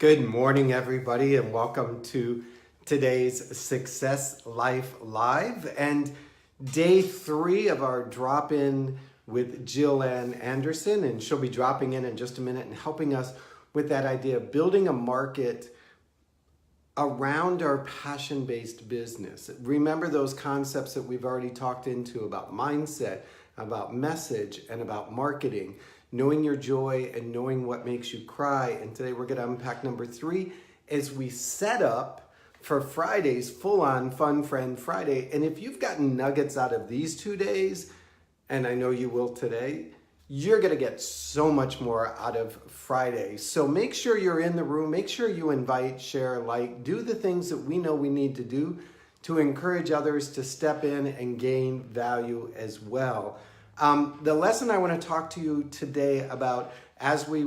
Good morning, everybody, and welcome to today's Success Life Live and day 3 of our drop-in with Jill Ann Anderson. And she'll be dropping in just a minute and helping us with that idea of building a market around our passion-based business. Remember those concepts that we've already talked into about mindset, about message, and about marketing. Knowing your joy and knowing what makes you cry. And today we're going to unpack number 3 as we set up for Friday's full-on Fun Friend Friday. And if you've gotten nuggets out of these 2 days, and I know you will today, you're going to get so much more out of Friday. So make sure you're in the room. Make sure you invite, share, like, do the things that we know we need to do to encourage others to step in and gain value as well. The lesson I want to talk to you today about as we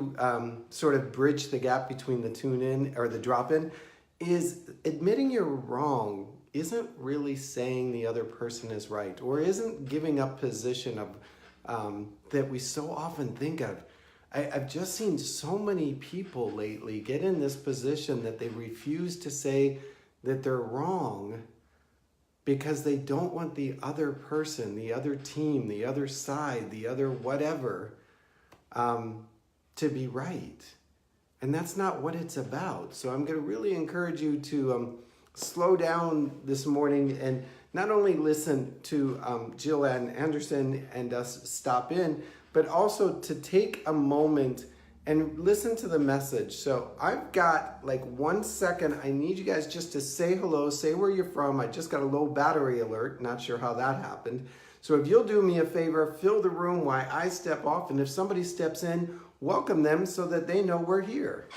sort of bridge the gap between the tune in or the drop in is admitting you're wrong isn't really saying the other person is right, or isn't giving up position of that we so often think of. I've just seen so many people lately get in this position that they refuse to say that they're wrong because they don't want the other person, the other team, the other side, the other whatever, to be right. And that's not what it's about. So I'm going to really encourage you to slow down this morning and not only listen to Jill Ann Anderson and us stop in, but also to take a moment and listen to the message. So I've got like 1 second. I need you guys just to say hello, say where you're from. I just got a low battery alert. Not sure how that happened. So if you'll do me a favor, fill the room while I step off. And if somebody steps in, welcome them so that they know we're here.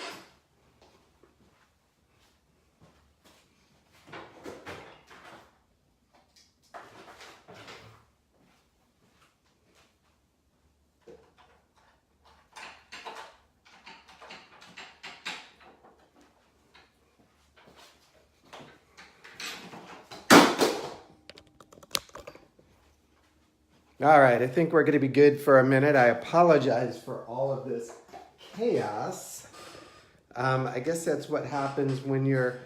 All right, I think we're going to be good for a minute. I apologize for all of this chaos. I guess that's what happens when you're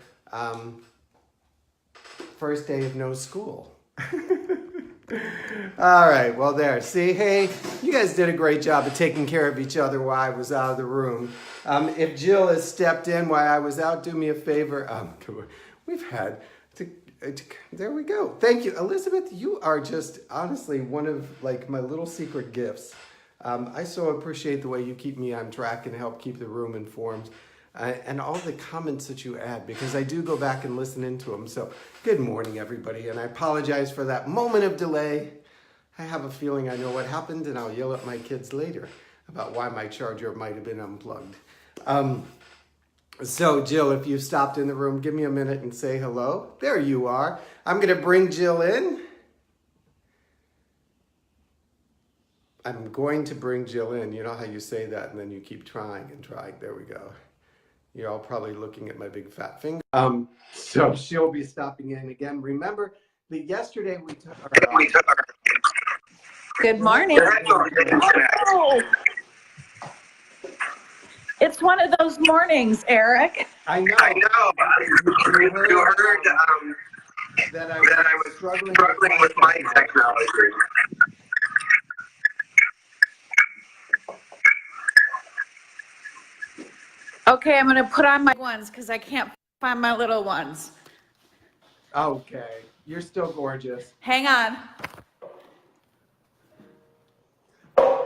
first day of no school. All right, well there. See, hey, you guys did a great job of taking care of each other while I was out of the room. If Jill has stepped in while I was out, do me a favor. We've had... There we go. Thank you. Elizabeth, you are just honestly one of like my little secret gifts. I so appreciate the way you keep me on track and help keep the room informed and all the comments that you add, because I do go back and listen into them. So good morning, everybody. And I apologize for that moment of delay. I have a feeling I know what happened, and I'll yell at my kids later about why my charger might have been unplugged. So Jill, if you stopped in the room, give me a minute and say hello. There you are. I'm going to bring Jill in. I'm going to bring Jill in. You know how you say that and then you keep trying and trying. There we go. You're all probably looking at my big fat finger. So she'll be stopping in again. Remember that yesterday we took our... Good morning. Oh. It's one of those mornings, Eric. I know. You heard that I was struggling with my technology. Okay, I'm going to put on my ones because I can't find my little ones. Okay, you're still gorgeous. Hang on.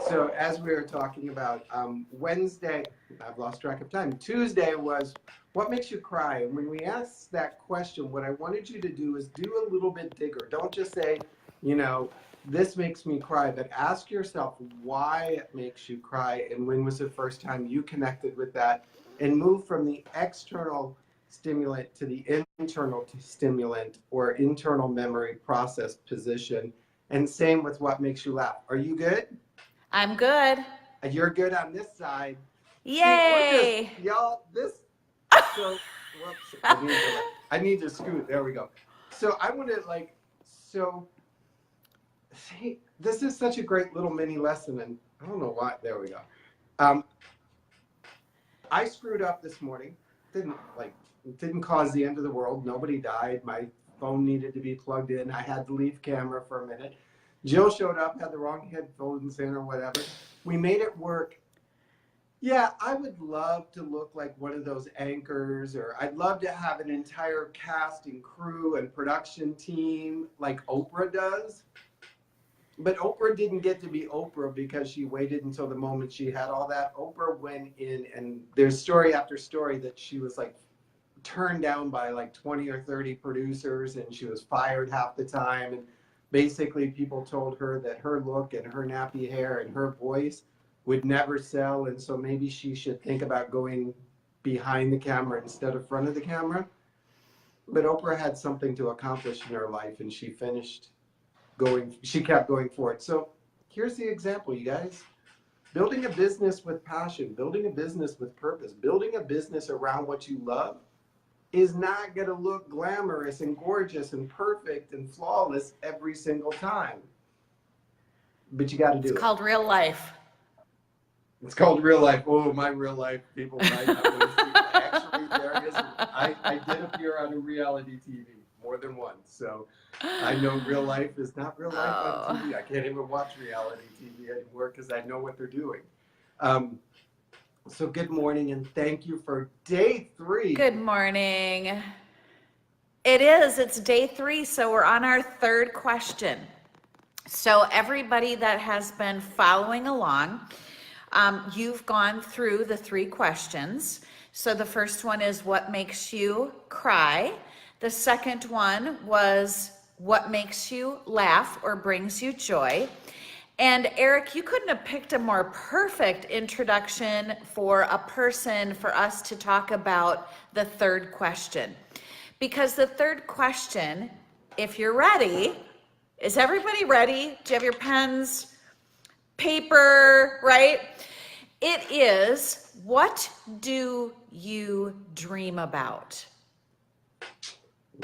So as we were talking about Wednesday, I've lost track of time. Tuesday was what makes you cry? And when we asked that question, what I wanted you to do is do a little bit bigger. Don't just say, you know, this makes me cry, but ask yourself why it makes you cry and when was the first time you connected with that, and move from the external stimulant to the internal stimulant or internal memory process position. And same with what makes you laugh. Are you good? I'm good. You're good on this side. Yay! See, y'all, this, so, whoops, I need to scoot, there we go. So I want to see, this is such a great little mini lesson, and I don't know why, there we go. I screwed up this morning. it didn't cause the end of the world. Nobody died. My phone needed to be plugged in. I had to leave camera for a minute. Jill showed up, had the wrong headphones in or whatever. We made it work. Yeah, I would love to look like one of those anchors, or I'd love to have an entire cast and crew and production team like Oprah does. But Oprah didn't get to be Oprah because she waited until the moment she had all that. Oprah went in, and there's story after story that she was like turned down by like 20 or 30 producers, and she was fired half the time. And basically people told her that her look and her nappy hair and her voice would never sell, and so maybe she should think about going behind the camera instead of front of the camera. But Oprah had something to accomplish in her life, and she kept going for it. So here's the example, you guys. Building a business with passion, building a business with purpose, building a business around what you love is not going to look glamorous and gorgeous and perfect and flawless every single time. But you got to do it. It's called real life. It's called real life. Oh, my real life people might not want to see. Actually, there is. I did appear on a reality TV more than once, so I know real life is not real life on TV. I can't even watch reality TV anymore because I know what they're doing. So good morning, and thank you for day 3. Good morning. It's day 3, so we're on our 3rd question. So everybody that has been following along, you've gone through the 3 questions. So the first one is, what makes you cry? The second one was, what makes you laugh or brings you joy? And Eric, you couldn't have picked a more perfect introduction for a person for us to talk about the 3rd question. Because the 3rd question, if you're ready, is everybody ready? Do you have your pens, paper, right? It is, what do you dream about?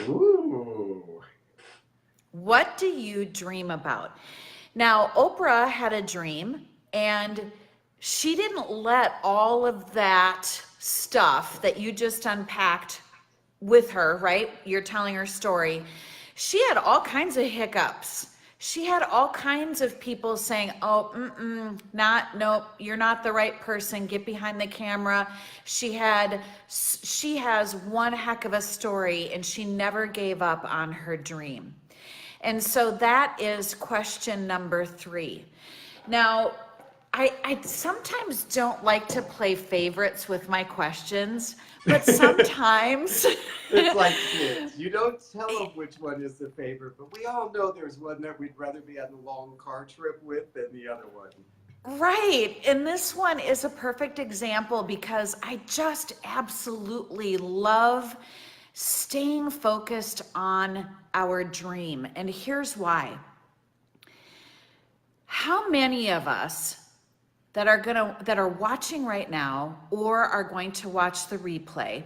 Ooh. What do you dream about? Now, Oprah had a dream, and she didn't let all of that stuff that you just unpacked with her, right? You're telling her story. She had all kinds of hiccups. She had all kinds of people saying, oh, nope, you're not the right person. Get behind the camera. She has one heck of a story, and she never gave up on her dream. And so that is question number 3. Now, I sometimes don't like to play favorites with my questions, but sometimes it's like kids. You don't tell them which one is the favorite, but we all know there's one that we'd rather be on a long car trip with than the other one. Right. And this one is a perfect example because I just absolutely love staying focused on our dream. And here's why. How many of us that are watching right now or are going to watch the replay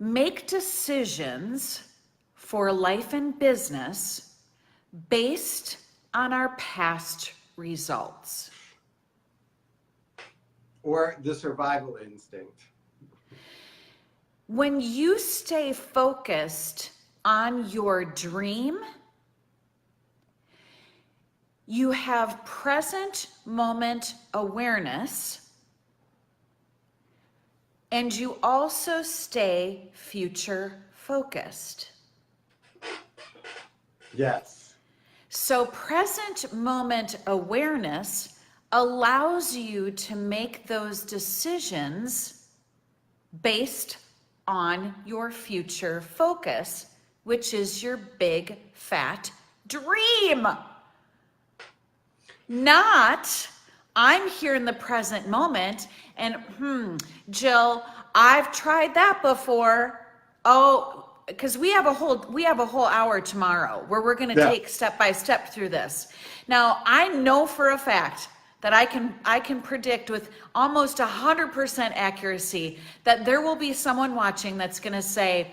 make decisions for life and business based on our past results? Or the survival instinct. When you stay focused on your dream, you have present moment awareness, and you also stay future focused. Yes. So present moment awareness allows you to make those decisions based on your future focus, which is your big fat dream. Not, I'm here in the present moment and Jill, I've tried that before. Oh, because we have a whole hour tomorrow where we're going to take step by step through this. Now, I know for a fact that I can predict with almost 100% accuracy that there will be someone watching that's going to say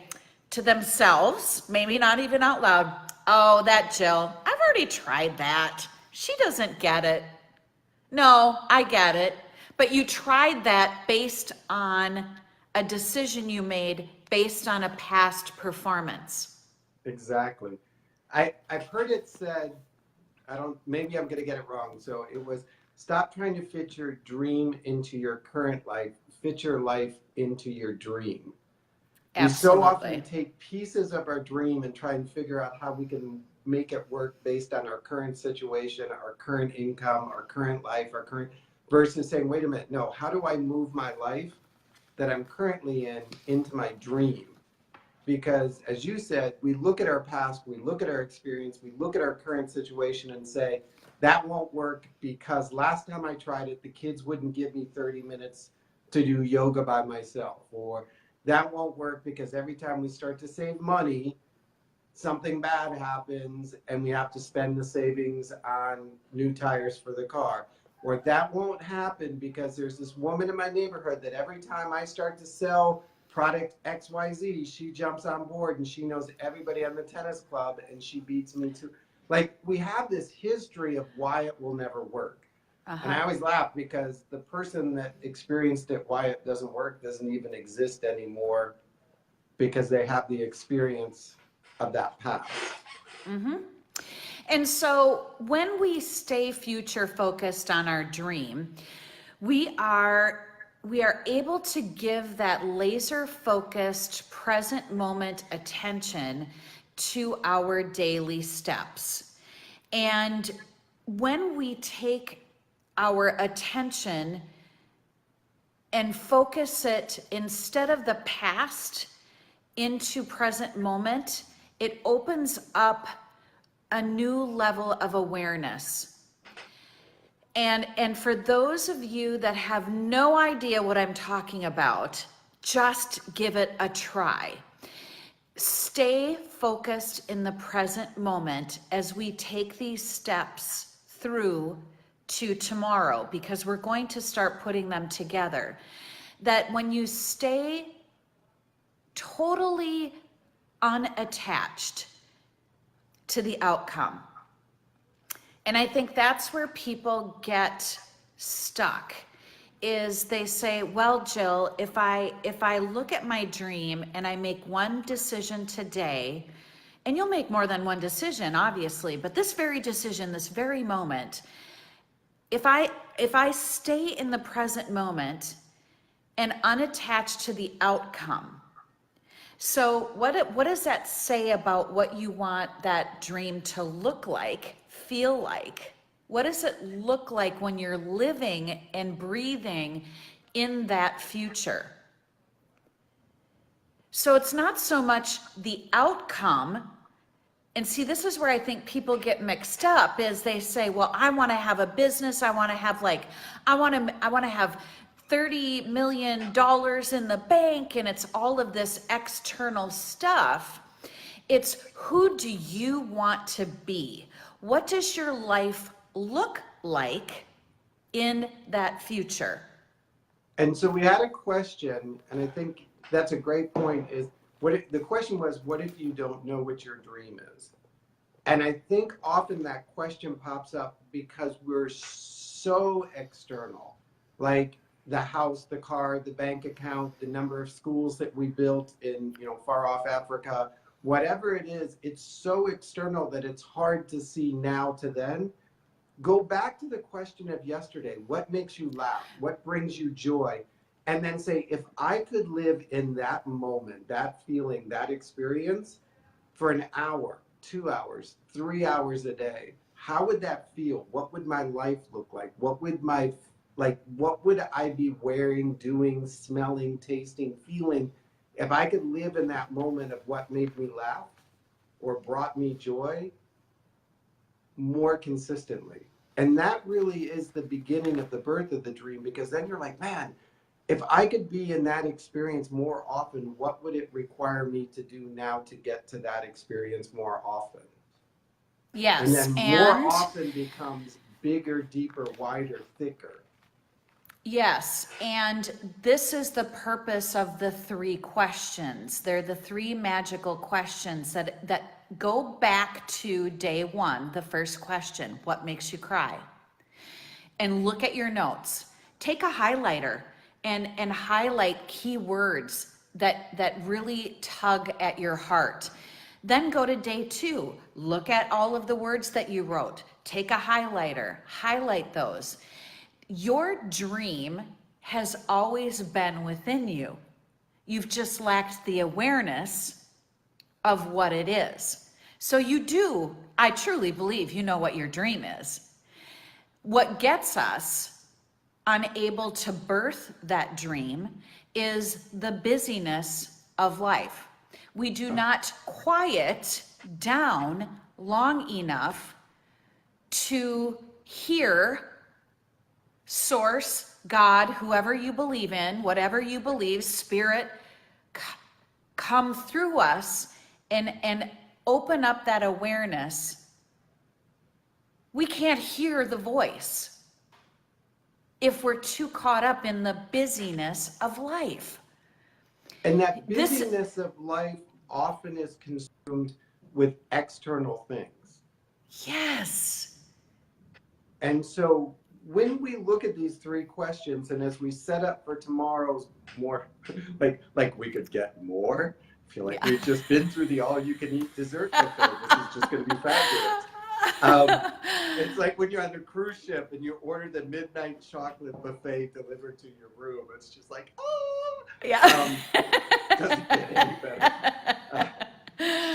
to themselves, maybe not even out loud, oh, that Jill, I've already tried that. She doesn't get it. No, I get it. But you tried that based on a decision you made based on a past performance. Exactly. I've heard it said, maybe I'm going to get it wrong. So it was, stop trying to fit your dream into your current life, fit your life into your dream. We so often Absolutely. take pieces of our dream and try and figure out how we can make it work based on our current situation, our current income, our current life, versus saying, wait a minute, no, how do I move my life that I'm currently in into my dream? Because as you said, we look at our past, we look at our experience, we look at our current situation and say, that won't work because last time I tried it, the kids wouldn't give me 30 minutes to do yoga by myself. Or that won't work because every time we start to save money, something bad happens and we have to spend the savings on new tires for the car. Or that won't happen because there's this woman in my neighborhood that every time I start to sell product XYZ, she jumps on board and she knows everybody on the tennis club and she beats me to. Like, we have this history of why it will never work. And I always laugh because the person that experienced it, why it doesn't work, doesn't even exist anymore because they have the experience of that past. And so when we stay future focused on our dream, we are able to give that laser focused present moment attention to our daily steps. And when we take our attention and focus it instead of the past into present moment, it opens up a new level of awareness. And for those of you that have no idea what I'm talking about, just give it a try. Stay focused in the present moment as we take these steps through to tomorrow, because we're going to start putting them together. That when you stay totally unattached to the outcome, and I think that's where people get stuck, is they say, well, Jill, if I look at my dream and I make one decision today, and you'll make more than one decision, obviously, but this very decision, this very moment, if I stay in the present moment and unattached to the outcome, so what does that say about what you want that dream to look like, feel like? What does it look like when you're living and breathing in that future? So it's not so much the outcome. And see, this is where I think people get mixed up, is they say, well, I want to have a business. I want to have I want to have $30 million in the bank, and it's all of this external stuff. It's, who do you want to be? What does your life look like in that future? And so we had a question, and I think that's a great point, is the question was, what if you don't know what your dream is? And I think often that question pops up because we're so external, like the house, the car, the bank account, the number of schools that we built in, far off Africa, whatever it is, it's so external that it's hard to see now to then. Go back to the question of yesterday. What makes you laugh? What brings you joy? And then say, if I could live in that moment, that feeling, that experience for an hour, 2 hours, 3 hours a day, how would that feel? What would my life look like? What would I be wearing, doing, smelling, tasting, feeling if I could live in that moment of what made me laugh or brought me joy more consistently? And that really is the beginning of the birth of the dream, because then you're like, man, if I could be in that experience more often, what would it require me to do now to get to that experience more often? Yes, and then more often becomes bigger, deeper, wider, thicker. Yes, and this is the purpose of the 3 questions. They're the 3 magical questions that go back to day 1, the first question, what makes you cry? And look at your notes. Take a highlighter and highlight key words that really tug at your heart. Then go to day 2. Look at all of the words that you wrote. Take a highlighter, highlight those. Your dream has always been within you. You've just lacked the awareness of what it is. So you do, I truly believe you know what your dream is. What gets us unable to birth that dream is the busyness of life. We do not quiet down long enough to hear Source, God, whoever you believe in, whatever you believe, Spirit, come through us and open up that awareness. We can't hear the voice if we're too caught up in the busyness of life. And that busyness of life often is consumed with external things. Yes. And so when we look at these 3 questions, and as we set up for tomorrow's more, like we could get more. I feel like we've just been through the all-you-can-eat dessert buffet. This is just going to be fabulous. It's like when you're on the cruise ship and you order the midnight chocolate buffet delivered to your room. It's just like, oh! Yeah. Doesn't get any better.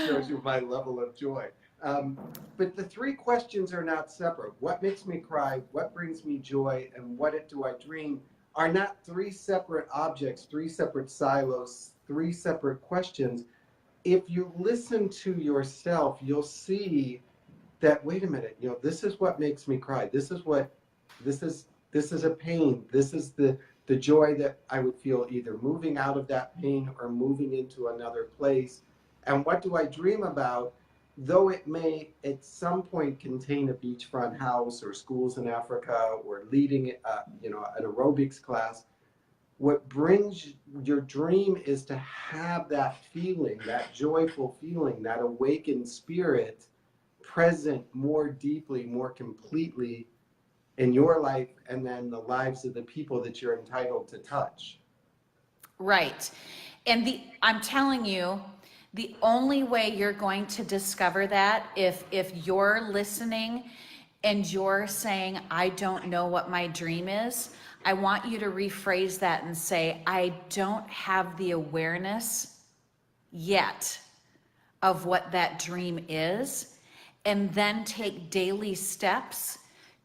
Shows you my level of joy. But the 3 questions are not separate. What makes me cry? What brings me joy? And what do I dream? Are not 3 separate objects, 3 separate silos, 3 separate questions. If you listen to yourself, you'll see that, wait a minute, this is what makes me cry. This is a pain. This is the joy that I would feel either moving out of that pain or moving into another place. And what do I dream about? Though it may at some point contain a beachfront house or schools in Africa or leading an aerobics class, what brings your dream is to have that feeling, that joyful feeling, that awakened spirit present more deeply, more completely in your life and then the lives of the people that you're entitled to touch. Right. And I'm telling you, the only way you're going to discover that, if you're listening and you're saying, I don't know what my dream is, I want you to rephrase that and say, I don't have the awareness yet of what that dream is, and then take daily steps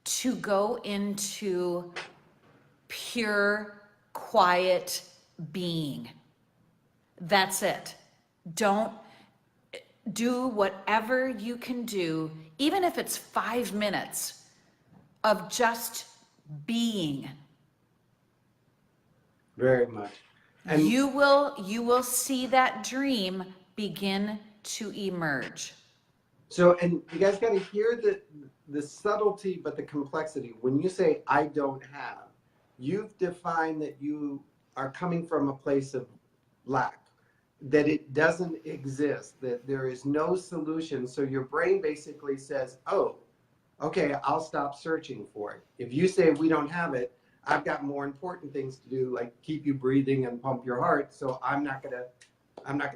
to go into pure, quiet being. That's it. Don't do whatever you can do, even if it's 5 minutes of just being. Very much. And you will see that dream begin to emerge. so, and you guys got to hear the subtlety, but the complexity. When you say, I don't have, you've defined that you are coming from a place of lack, that it doesn't exist, that there is no solution. So your brain basically says, oh, okay, I'll stop searching for it. If you say we don't have it, I've got more important things to do, like keep you breathing and pump your heart. So I'm not gonna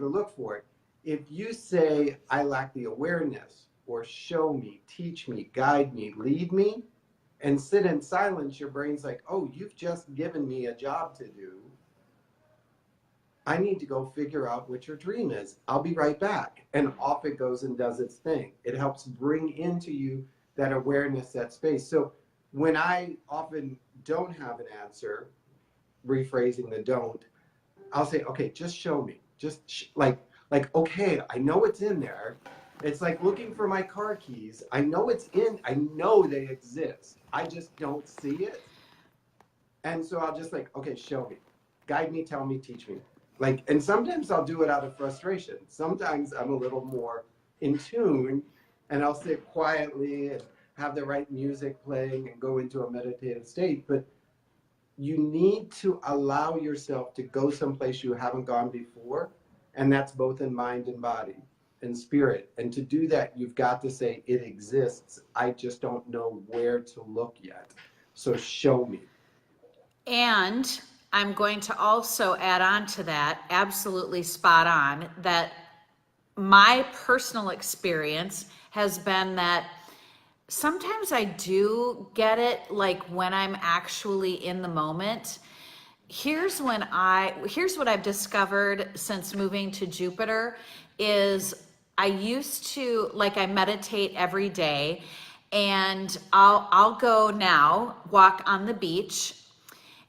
look for it. If you say I lack the awareness, or show me, teach me, guide me, lead me, and sit in silence, your brain's like, oh, you've just given me a job to do. I need to go figure out what your dream is. I'll be right back. And off it goes and does its thing. It helps bring into you that awareness, that space. So when I often don't have an answer, rephrasing the don't, I'll say, okay, just show me. Just like, okay, I know it's in there. It's like looking for my car keys. I know I know they exist. I just don't see it. And so I'll just like, okay, show me. Guide me, tell me, teach me. And sometimes I'll do it out of frustration. Sometimes I'm a little more in tune and I'll sit quietly and have the right music playing and go into a meditative state. But you need to allow yourself to go someplace you haven't gone before. And that's both in mind and body and spirit. And to do that, you've got to say, it exists. I just don't know where to look yet. So show me. And I'm going to also add on to that, absolutely spot on, that my personal experience has been that sometimes I do get it, like when I'm actually in the moment. Here's what I've discovered since moving to Jupiter is I used to, like, I meditate every day, and I'll go now walk on the beach,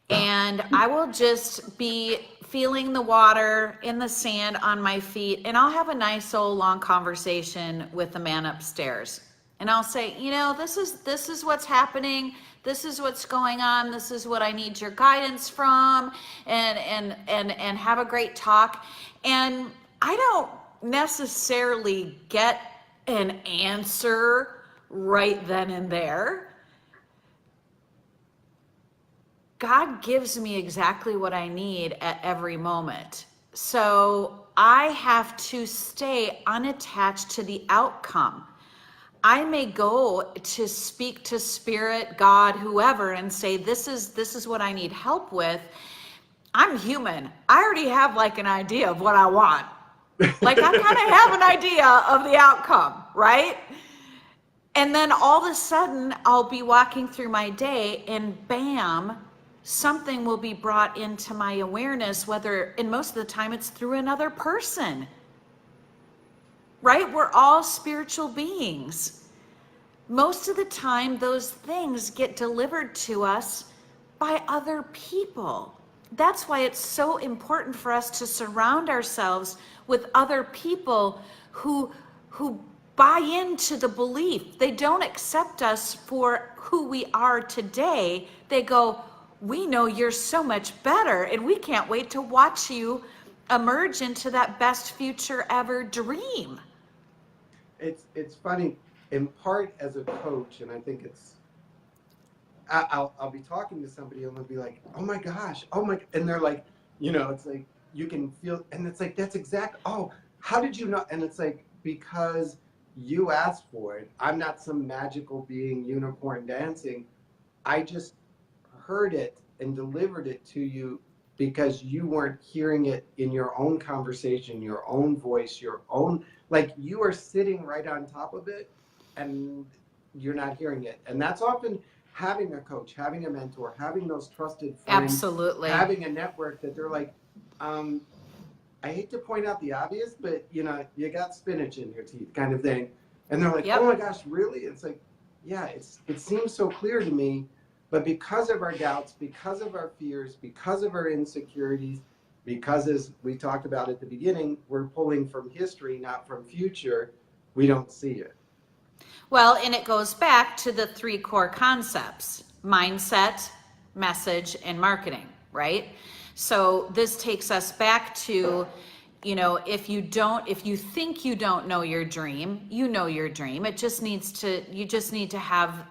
and I will just be feeling the water in the sand on my feet, and I'll have a nice old long conversation with the man upstairs. And I'll say, this is what's happening. This is what's going on. This is what I need your guidance from, and have a great talk. And I don't necessarily get an answer right then and there. God gives me exactly what I need at every moment. So I have to stay unattached to the outcome. I may go to speak to Spirit, God, whoever, and say, this is what I need help with. I'm human. I already have like an idea of what I want. Like, I kind of have an idea of the outcome, right? And then all of a sudden I'll be walking through my day, and bam, something will be brought into my awareness, and most of the time it's through another person, right? We're all spiritual beings. Most of the time, those things get delivered to us by other people. That's why it's so important for us to surround ourselves with other people who buy into the belief. They don't accept us for who we are today. They go, we know you're so much better, and we can't wait to watch you emerge into that best future ever dream. It's funny, in part as a coach, and I think I'll be talking to somebody and they'll be like, oh my gosh, and they're like, it's like, you can feel, and it's like, that's exact, oh, how did you know? And it's like, because you asked for it. I'm not some magical being, unicorn dancing. I just heard it and delivered it to you because you weren't hearing it in your own conversation, your own voice, your own, like, you are sitting right on top of it and you're not hearing it. And that's often having a coach, having a mentor, having those trusted friends, Absolutely. having a network that they're like, I hate to point out the obvious, but you got spinach in your teeth, kind of thing. And they're like, Yep. oh my gosh, really? It's like, yeah, it seems so clear to me, but because of our doubts, because of our fears, because of our insecurities, because, as we talked about at the beginning, we're pulling from history, not from future, we don't see it. Well, and it goes back to the 3 core concepts: mindset, message, and marketing, right? So this takes us back to, if you think you don't know your dream, you know your dream. You just need to have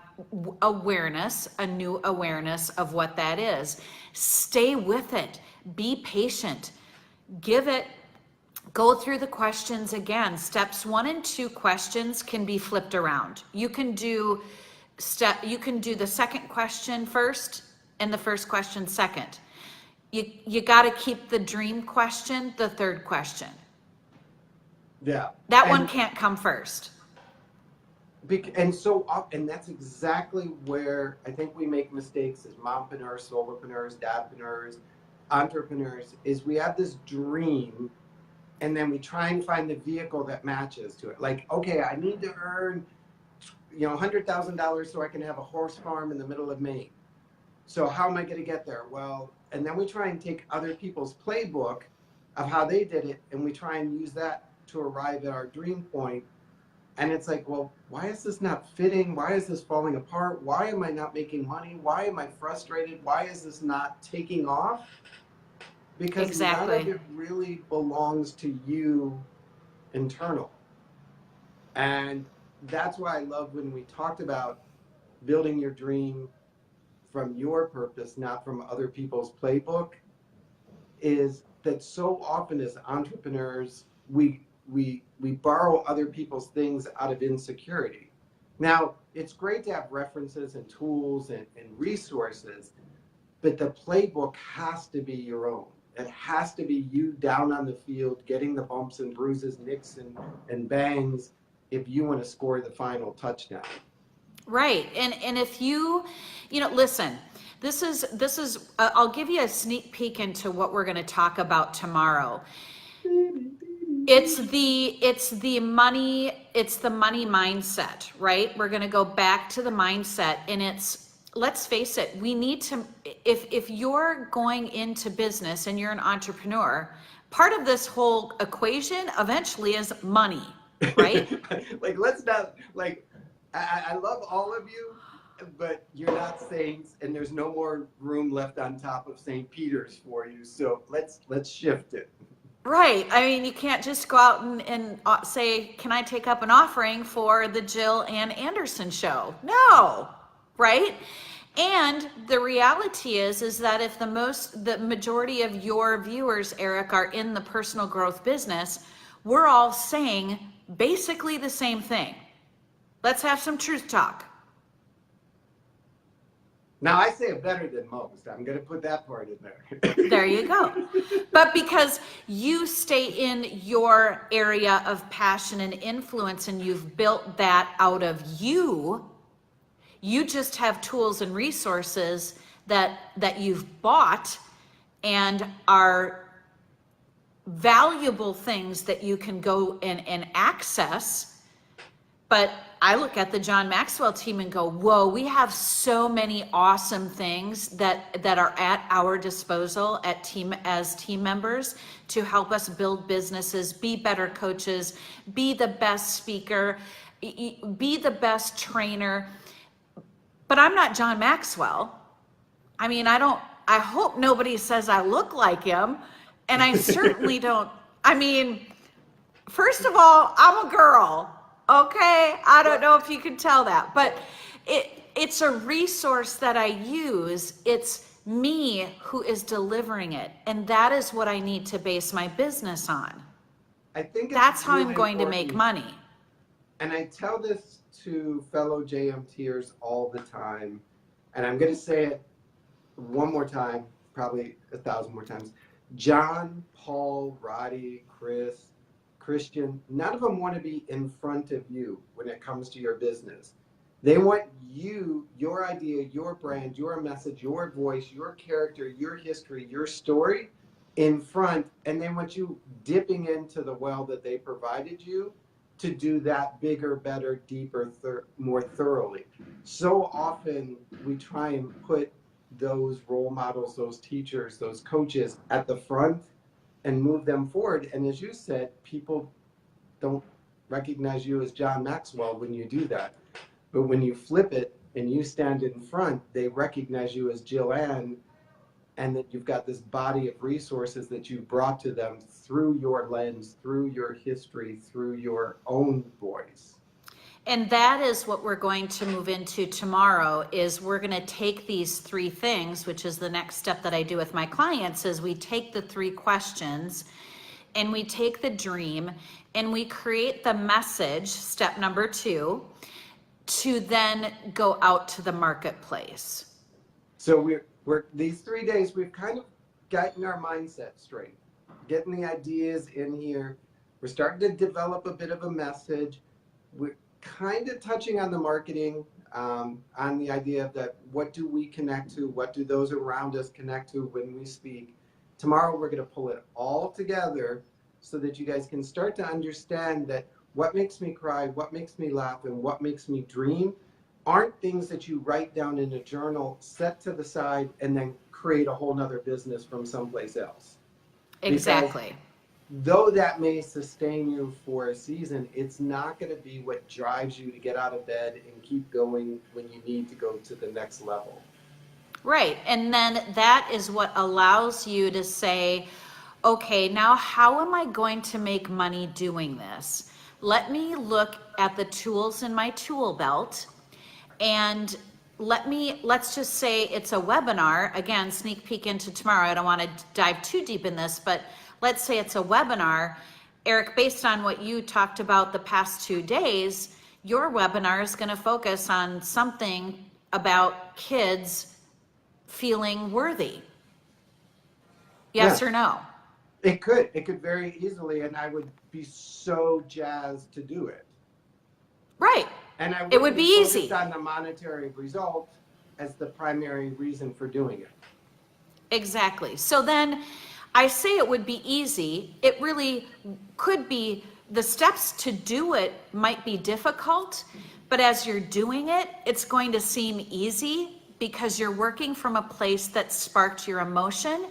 awareness, a new awareness of what that is. Stay with it. Be patient. Go through the questions again. Steps 1 and 2 questions can be flipped around. You can do the second question first and the first question second. You got to keep the dream question the third question. Yeah. That one can't come first. And that's exactly where I think we make mistakes as mompreneurs, solopreneurs, dadpreneurs, entrepreneurs, is we have this dream and then we try and find the vehicle that matches to it. Like, okay, I need to earn $100,000 so I can have a horse farm in the middle of Maine. So how am I going to get there? Well, and then we try and take other people's playbook of how they did it, and we try and use that to arrive at our dream point. And it's like, well, why is this not fitting? Why is this falling apart? Why am I not making money? Why am I frustrated? Why is this not taking off? Because none of it really belongs to you internal. And that's why I love when we talked about building your dream from your purpose, not from other people's playbook, is that so often as entrepreneurs, we borrow other people's things out of insecurity. Now, it's great to have references and tools and resources, but the playbook has to be your own. It has to be you down on the field, getting the bumps and bruises, nicks and bangs, if you want to score the final touchdown. Right. And if listen, this is I'll give you a sneak peek into what we're going to talk about tomorrow. It's the money mindset, right? We're going to go back to the mindset, and let's face it, we need to, if you're going into business and you're an entrepreneur, part of this whole equation eventually is money, right? Let's not, I love all of you, but you're not saints, and there's no more room left on top of St. Peter's for you. So let's shift it. Right. I mean, you can't just go out and say, can I take up an offering for the Jill Ann Anderson show? No. Right. And the reality is that if the majority of your viewers, Eric, are in the personal growth business, we're all saying basically the same thing. Let's have some truth talk. Now, I say it better than most. I'm going to put that part in there. There you go. But because you stay in your area of passion and influence, and you've built that out of you just have tools and resources that you've bought and are valuable things that you can go and access. But I look at the John Maxwell team and go, whoa, we have so many awesome things that are at our disposal as team members to help us build businesses, be better coaches, be the best speaker, be the best trainer. But I'm not John Maxwell. I mean, I hope nobody says I look like him. And I certainly don't. I mean, first of all, I'm a girl. Okay, I don't know if you can tell that, but it's a resource that I use. It's me who is delivering it, and that is what I need to base my business on. I think that's how I'm going to make money. And I tell this to fellow JMTers all the time, and I'm going to say it one more time, probably 1,000 more times. John, Paul, Roddy, Chris, Christian, none of them want to be in front of you when it comes to your business. They want you, your idea, your brand, your message, your voice, your character, your history, your story in front, and they want you dipping into the well that they provided you to do that bigger, better, deeper, more thoroughly. So often we try and put those role models, those teachers, those coaches at the front and move them forward. And as you said, people don't recognize you as John Maxwell when you do that. But when you flip it and you stand in front, they recognize you as Jill Ann, and that you've got this body of resources that you brought to them through your lens, through your history, through your own voice. And that is what we're going to move into tomorrow, is we're going to take these three things, which is the next step that I do with my clients, is we take the three questions and we take the dream and we create the message, step number 2, to then go out to the marketplace. So we're these 3 days, we've kind of gotten our mindset straight, getting the ideas in here. We're starting to develop a bit of a message. We're kind of touching on the marketing, on the idea of that, what do we connect to? What do those around us connect to when we speak? Tomorrow, we're going to pull it all together so that you guys can start to understand that what makes me cry, what makes me laugh, and what makes me dream aren't things that you write down in a journal, set to the side, and then create a whole nother business from someplace else. Exactly. Because though that may sustain you for a season, it's not going to be what drives you to get out of bed and keep going when you need to go to the next level. Right. And then that is what allows you to say, okay, now how am I going to make money doing this? Let me look at the tools in my tool belt, and let's just say it's a webinar. Again, sneak peek into tomorrow. I don't want to dive too deep in this, but let's say it's a webinar. Eric, based on what you talked about the past 2 days, your webinar is going to focus on something about kids feeling worthy. Yes or no? It could very easily, and I would be so jazzed to do it. Right. And I It wouldn't would be be focused easy. on the monetary result as the primary reason for doing it. Exactly. So then I say it would be easy. It really could be, the steps to do it might be difficult, but as you're doing it, it's going to seem easy because you're working from a place that sparked your emotion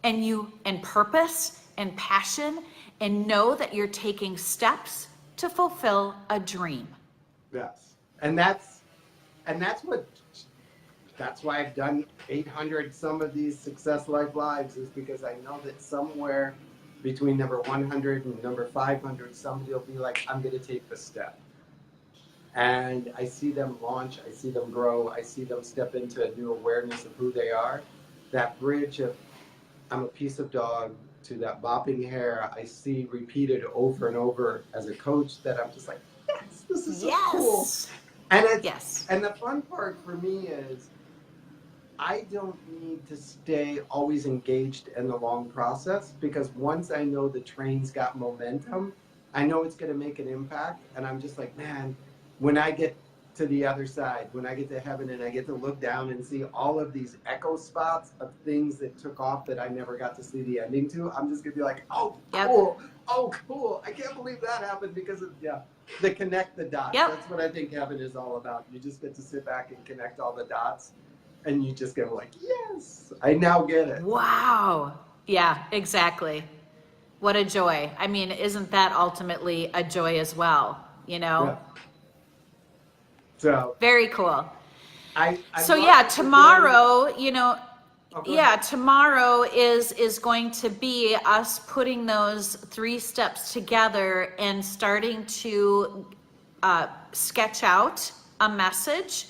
and purpose and passion, and know that you're taking steps to fulfill a dream. Yes. And that's why I've done 800 some of these Success Life Lives, is because I know that somewhere between number 100 and number 500, somebody will be like, I'm going to take the step. And I see them launch, I see them grow, I see them step into a new awareness of who they are. That bridge of I'm a piece of dog to that bopping hair, I see repeated over and over as a coach, that I'm just like, yes, this is so cool. And the fun part for me is I don't need to stay always engaged in the long process, because once I know the train's got momentum, I know it's going to make an impact. And I'm just like, man, when I get to the other side, when I get to heaven and I get to look down and see all of these echo spots of things that took off that I never got to see the ending to, I'm just going to be like, oh, cool. Oh, cool. I can't believe that happened, because of, the connect the dots. That's what I think heaven is all about. You just get to sit back and connect all the dots. And you just go like, yes, I now get it. Wow. Yeah, exactly. What a joy. I mean, isn't that ultimately a joy as well? You know? Yeah. So very cool. I so love yeah, that tomorrow, ahead. tomorrow is going to be us putting those 3 steps together and starting to sketch out a message.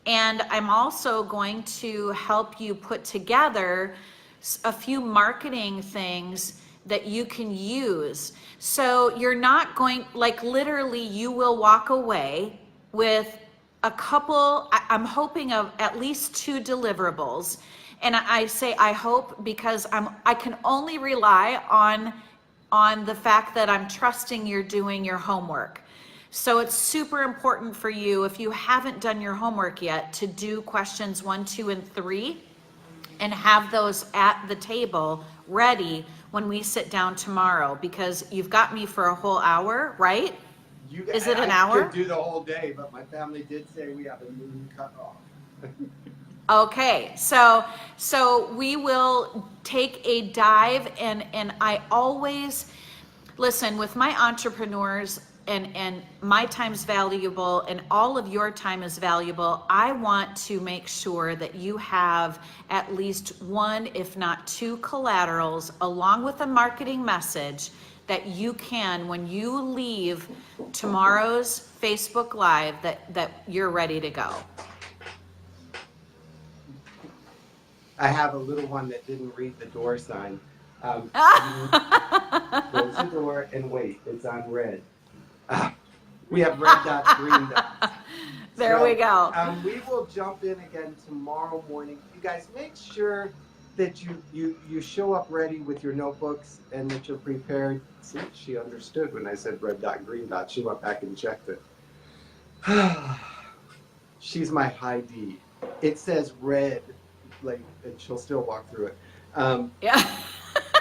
And I'm also going to help you put together a few marketing things that you can use. So you're not going, like literally you will walk away with a couple, I'm hoping of at least 2 deliverables. And I say I hope because I can only rely on the fact that I'm trusting you're doing your homework. So it's super important for you, if you haven't done your homework yet, to do questions 1, 2, and 3 and have those at the table ready when we sit down tomorrow, because you've got me for a whole hour, right? Is it an hour? I could do the whole day, but my family did say we have a noon cutoff. Okay, so we will take a dive, and I always listen with my entrepreneurs, and my time's valuable and all of your time is valuable. I want to make sure that you have at least 1, if not 2 collaterals along with a marketing message that you can, when you leave tomorrow's Facebook Live, that you're ready to go. I have a little one that didn't read the door sign. Close the door and wait. It's on red. We have red dots, green dots. There we go. We will jump in again tomorrow morning. You guys, make sure that you show up ready with your notebooks and that you're prepared. See, she understood when I said red dot, green dot. She went back and checked it. She's my high D. It says red, like, and she'll still walk through it.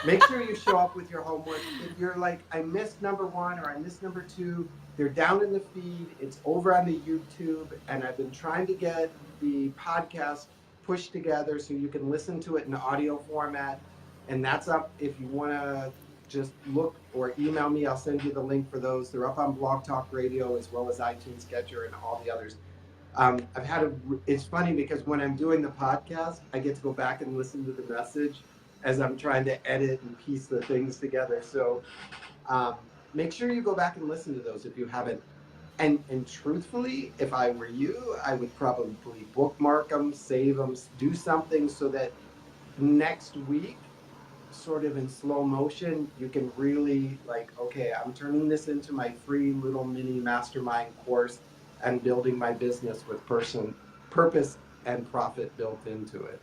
Make sure you show up with your homework. If you're like, I missed number 1 or I missed number 2, they're down in the feed. It's over on the YouTube, and I've been trying to get the podcast pushed together so you can listen to it in audio format. And that's up. If you want to just look or email me, I'll send you the link for those. They're up on Blog Talk Radio as well as iTunes Catcher and all the others. It's funny because when I'm doing the podcast, I get to go back and listen to the message as I'm trying to edit and piece the things together. So make sure you go back and listen to those if you haven't. And truthfully, if I were you, I would probably bookmark them, save them, do something so that next week, sort of in slow motion, you can really like, okay, I'm turning this into my free little mini mastermind course and building my business with purpose and profit built into it.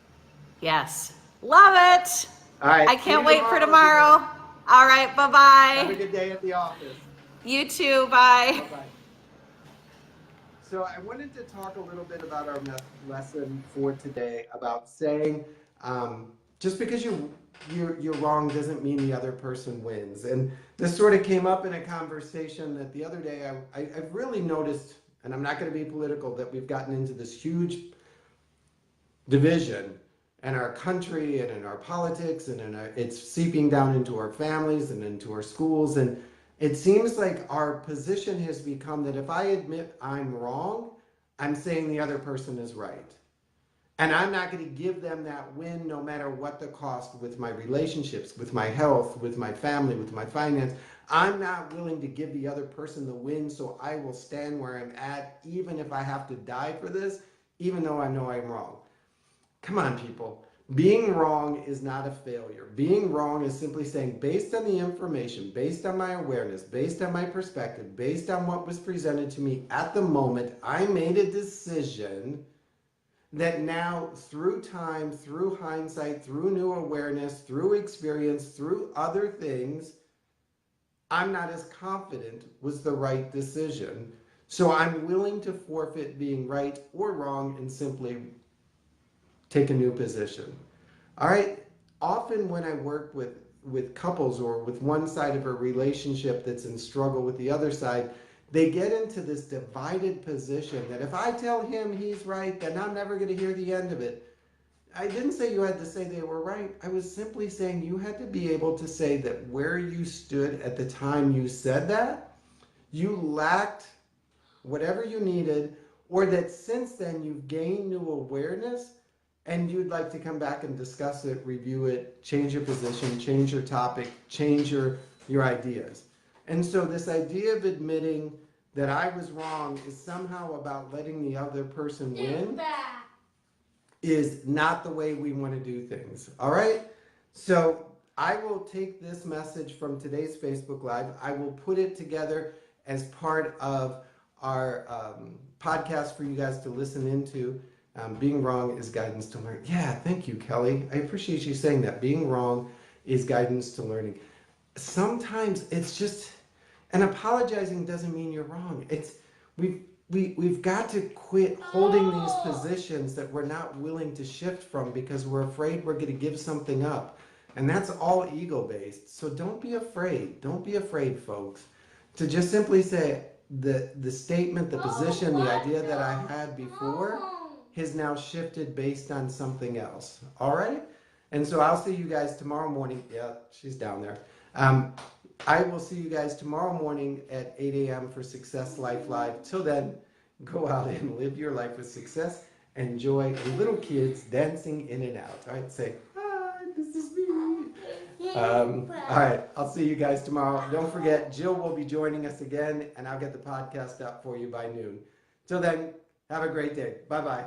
Yes. Love it. All right. I can't wait for tomorrow. All right. Bye-bye. Have a good day at the office. You too. Bye. Bye-bye. So I wanted to talk a little bit about our lesson for today about saying, just because you're wrong doesn't mean the other person wins. And this sort of came up in a conversation that the other day I've really noticed, and I'm not going to be political, that we've gotten into this huge division in our country and in our politics, and it's seeping down into our families and into our schools. And it seems like our position has become that if I admit I'm wrong, I'm saying the other person is right. And I'm not going to give them that win no matter what the cost with my relationships, with my health, with my family, with my finance. I'm not willing to give the other person the win, so I will stand where I'm at, even if I have to die for this, even though I know I'm wrong. Come on, people. Being wrong is not a failure. Being wrong is simply saying, based on the information, based on my awareness, based on my perspective, based on what was presented to me at the moment, I made a decision that now, through time, through hindsight, through new awareness, through experience, through other things, I'm not as confident was the right decision. So I'm willing to forfeit being right or wrong and simply take a new position. All right. Often when I work with couples or with one side of a relationship that's in struggle with the other side, they get into this divided position that if I tell him he's right, then I'm never going to hear the end of it. I didn't say you had to say they were right. I was simply saying you had to be able to say that where you stood at the time you said that, you lacked whatever you needed, or that since then you've gained new awareness and you'd like to come back and discuss it, review it, change your position, change your topic, change your ideas. And so this idea of admitting that I was wrong is somehow about letting the other person win is not the way we want to do things. All right? So I will take this message from today's Facebook Live. I will put it together as part of our podcast for you guys to listen into. Being wrong is guidance to learn. Yeah, thank you, Kelly. I appreciate you saying that. Being wrong is guidance to learning. Sometimes it's just, and apologizing doesn't mean you're wrong. It's we've got to quit holding these positions that we're not willing to shift from because we're afraid we're going to give something up. And that's all ego-based. So don't be afraid. Don't be afraid, folks, to just simply say the statement, the position, the idea that I had before has now shifted based on something else. All right? And so I'll see you guys tomorrow morning. Yeah, she's down there. I will see you guys tomorrow morning at 8 a.m. for Success Life Live. Till then, go out and live your life with success. Enjoy little kids dancing in and out. All right, say, hi, this is me. All right, I'll see you guys tomorrow. Don't forget, Jill will be joining us again, and I'll get the podcast up for you by noon. Till then, have a great day. Bye-bye.